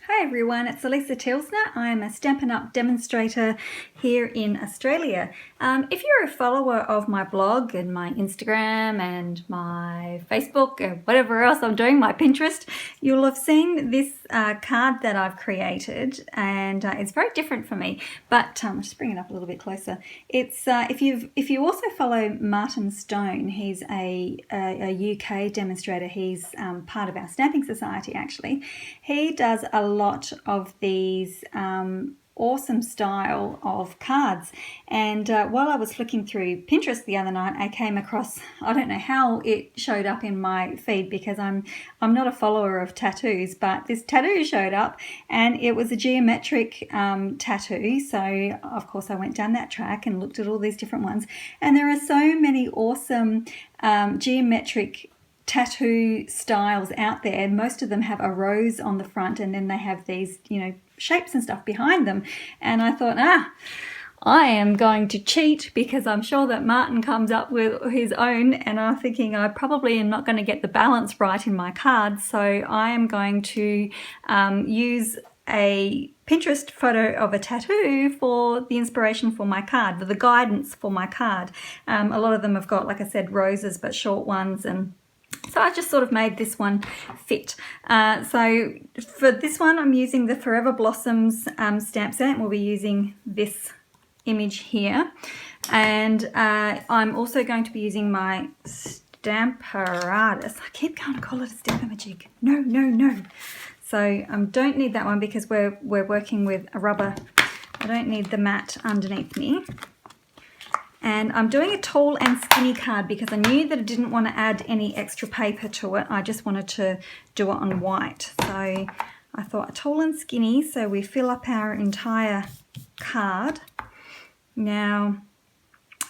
Hi everyone, it's Alisa Tilsner. I'm a Stampin' Up demonstrator here in Australia. If you're a follower of my blog and my Instagram and my Facebook and whatever else I'm doing, my Pinterest, you'll have seen this card that I've created, and it's very different for me, but I'll just bring it up a little bit closer. It's if you also follow Martin Stone, he's a UK demonstrator. He's part of our Stamping Society actually. He does a lot of these awesome style of cards, and while I was flicking through Pinterest the other night, I came across, I don't know how it showed up in my feed because I'm not a follower of tattoos, but this tattoo showed up and it was a geometric tattoo. So of course I went down that track and looked at all these different ones, and there are so many awesome geometric tattoo styles out there. Most of them have a rose on the front, and then they have these, shapes and stuff behind them. And I thought, I am going to cheat because I'm sure that Martin comes up with his own, and I'm thinking I probably am not going to get the balance right in my cards. So I am going to use a Pinterest photo of a tattoo for the inspiration for my card, for the guidance for my card. A lot of them have got, like I said, roses, but short ones, and so I just sort of made this one fit. So for this one, I'm using the Forever Blossoms stamp set. We'll be using this image here. And I'm also going to be using my Stamparatus. I keep going to call it a Stamp-A-Magic. No. So I don't need that one because we're working with a rubber. I don't need the mat underneath me. And I'm doing a tall and skinny card because I knew that I didn't want to add any extra paper to it. I just wanted to do it on white. So I thought tall and skinny, so we fill up our entire card. Now,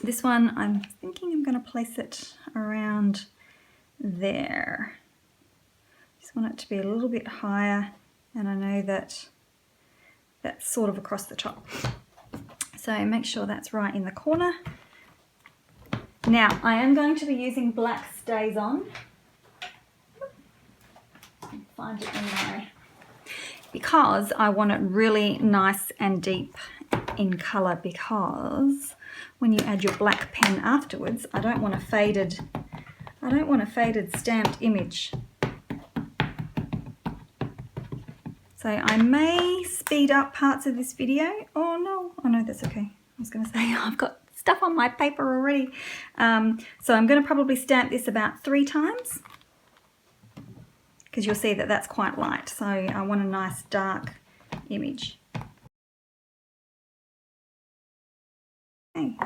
this one, I'm thinking I'm going to place it around there. Just want it to be a little bit higher, and I know that that's sort of across the top. So make sure that's right in the corner. Now I am going to be using black Stays On. Find it in my, because I want it really nice and deep in colour, because when you add your black pen afterwards, I don't want a faded stamped image. So I may speed up parts of this video. Oh no, that's okay. I was going to say I've got stuff on my paper already. So I'm going to probably stamp this about 3 times because you'll see that that's quite light. So I want a nice dark image. Okay.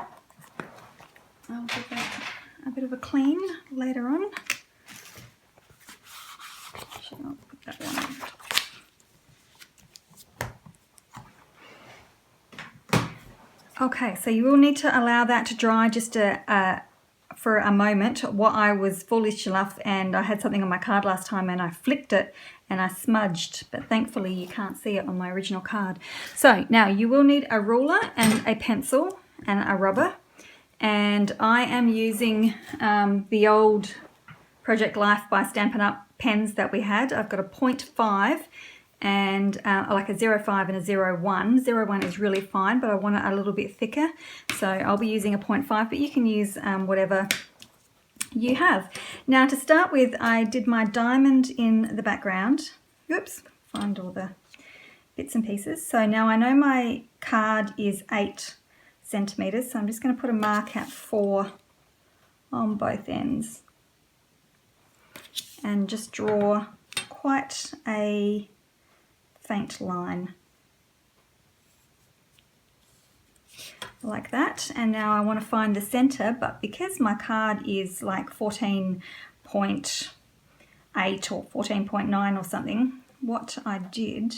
I'll give that a bit of a clean later on. I'll put that one on top. Okay, so you will need to allow that to dry just for a moment. What I was foolish enough, and I had something on my card last time and I flicked it and I smudged, but thankfully you can't see it on my original card. So now you will need a ruler and a pencil and a rubber, and I am using the old Project Life by Stampin' Up pens that we had. I've got a 0.5 and like a 0.5 and a 0.1. 0.1 is really fine, but I want it a little bit thicker, so I'll be using a 0.5, but you can use whatever you have. Now to start with, I did my diamond in the background. Oops, find all the bits and pieces. So now I know my card is 8 centimeters, so I'm just going to put a mark at 4 on both ends and just draw quite a faint line like that. And now I want to find the center, but because my card is like 14.8 or 14.9 or something, what I did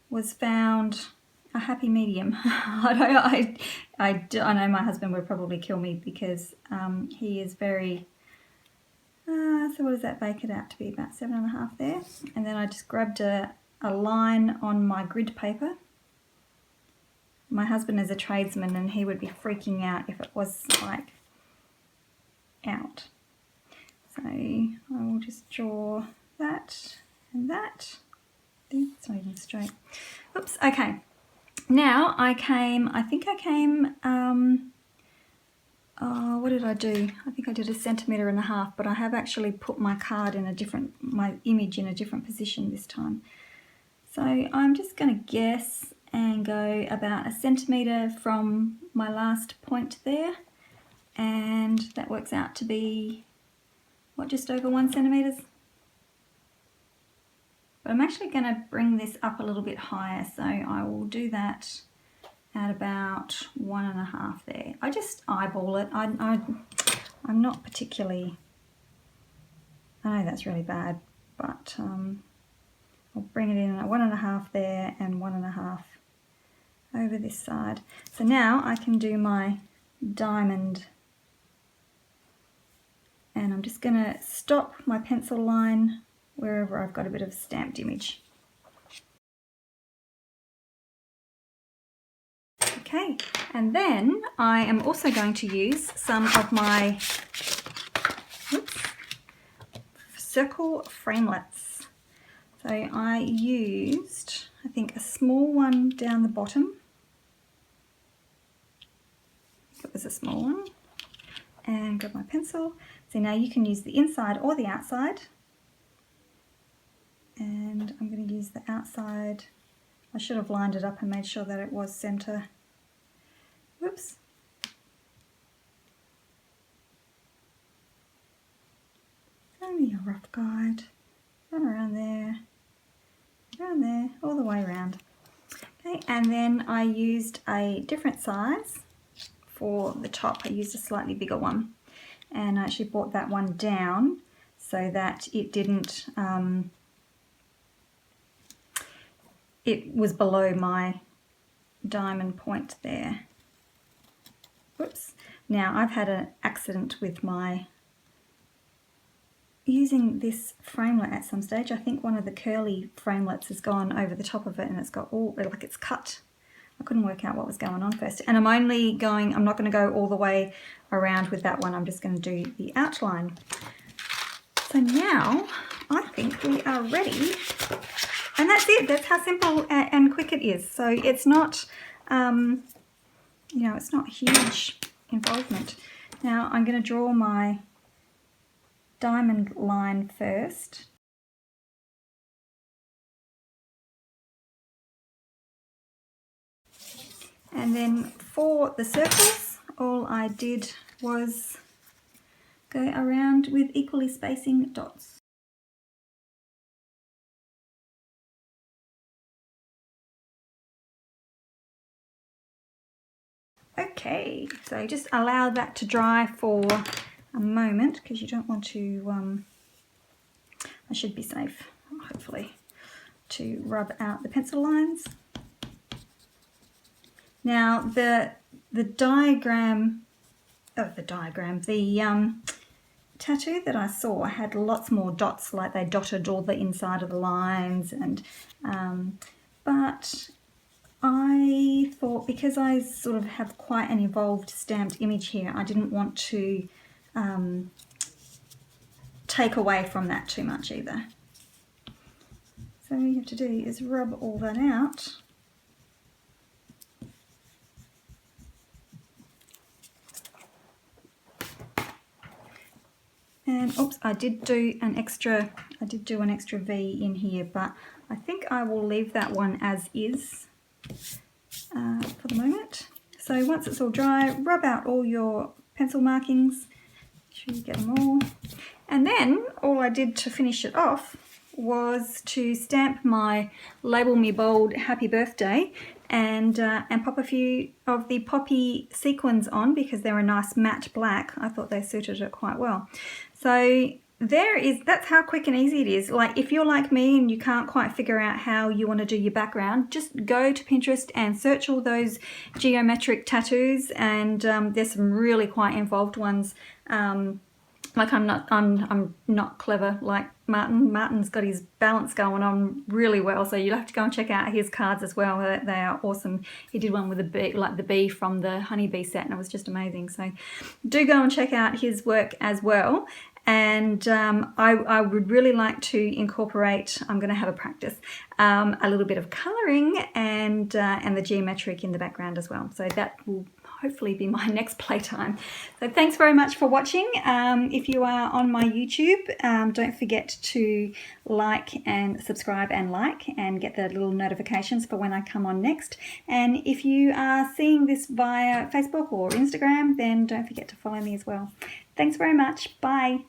was found a happy medium. I know my husband would probably kill me because he is very so what does that bake it out to be? About 7.5 there. And then I just grabbed a line on my grid paper. My husband is a tradesman and he would be freaking out if it was like out. So I will just draw that and that. Oops. It's not even straight. Oops, okay. Now I think I came, what did I do? I think I did 1.5 centimeters, but I have actually put my card in my image in a different position this time. So I'm just going to guess and go about 1 centimetre from my last point there, and that works out to be, what, just over 1 centimetre? But I'm actually going to bring this up a little bit higher, so I will do that at about 1.5 there. I just eyeball it. I'm not particularly, I know that's really bad, but I'll bring it in at 1.5 there and 1.5 over this side. So now I can do my diamond, and I'm just going to stop my pencil line wherever I've got a bit of stamped image. Okay, and then I am also going to use some of my circle framelets. So I used, I think, a small one down the bottom. I think it was a small one. And grab my pencil. So now you can use the inside or the outside. And I'm going to use the outside. I should have lined it up and made sure that it was center. Whoops. Only a rough guide. Run around there, all the way around. Okay, and then I used a different size for the top. I used a slightly bigger one, and I actually brought that one down so that it didn't, it was below my diamond point there. Whoops. Now I've had an accident with my using this framelit at some stage. I think one of the curly framelets has gone over the top of it and it's got all, like it's cut. I couldn't work out what was going on first. And I'm not going to go all the way around with that one. I'm just going to do the outline. So now I think we are ready. And that's it. That's how simple and quick it is. So it's not, you know, it's not huge involvement. Now I'm going to draw my diamond line first. And then for the circles, all I did was go around with equally spacing dots. Okay, so just allow that to dry for a moment because you don't want to, I should be safe, hopefully, to rub out the pencil lines. Now the tattoo that I saw had lots more dots, like they dotted all the inside of the lines, and but I thought, because I sort of have quite an involved stamped image here, I didn't want to take away from that too much either. So all you have to do is rub all that out. And oops, I did do an extra V in here, but I think I will leave that one as is for the moment. So once it's all dry, rub out all your pencil markings, make sure you get them all. And then all I did to finish it off was to stamp my Label Me Bold Happy Birthday and pop a few of the poppy sequins on because they're a nice matte black. I thought they suited it quite well. So that's how quick and easy it is. Like, if you're like me and you can't quite figure out how you want to do your background, just go to Pinterest and search all those geometric tattoos, and there's some really quite involved ones. Like I'm not clever like Martin. Martin's got his balance going on really well, so you'll have to go and check out his cards as well. They are awesome. He did one with a bee, like the bee from the honeybee set, and it was just amazing. So do go and check out his work as well. and I would really like to incorporate, I'm going to have a practice, a little bit of colouring and the geometric in the background as well. So that will hopefully be my next playtime. So thanks very much for watching. If you are on my YouTube, don't forget to like and subscribe and get the little notifications for when I come on next. And if you are seeing this via Facebook or Instagram, then don't forget to follow me as well. Thanks very much. Bye.